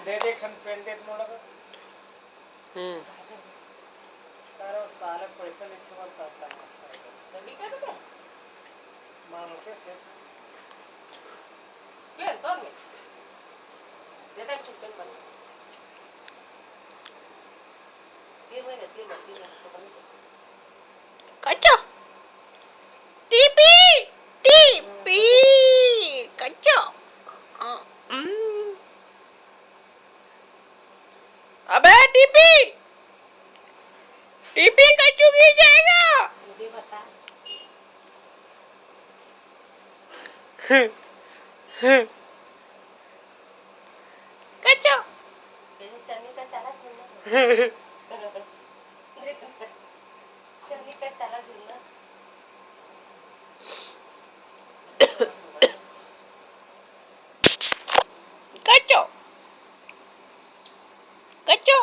दे दे खन पेंडेट मोडक तारो साले पैसा लिखे मत आता है सभी कर दे मानो के से प्लेन तो में दे दे चिकन बना तीन में तो बन कच्चा टीपी टीपी कच्चा अबे टीपी टीपी कच्चू गिर जाएगा मुझे बता कच्चा ये चन्नी का चाला झूलना चन्नी का चाला झूलना कच्चा कच्चा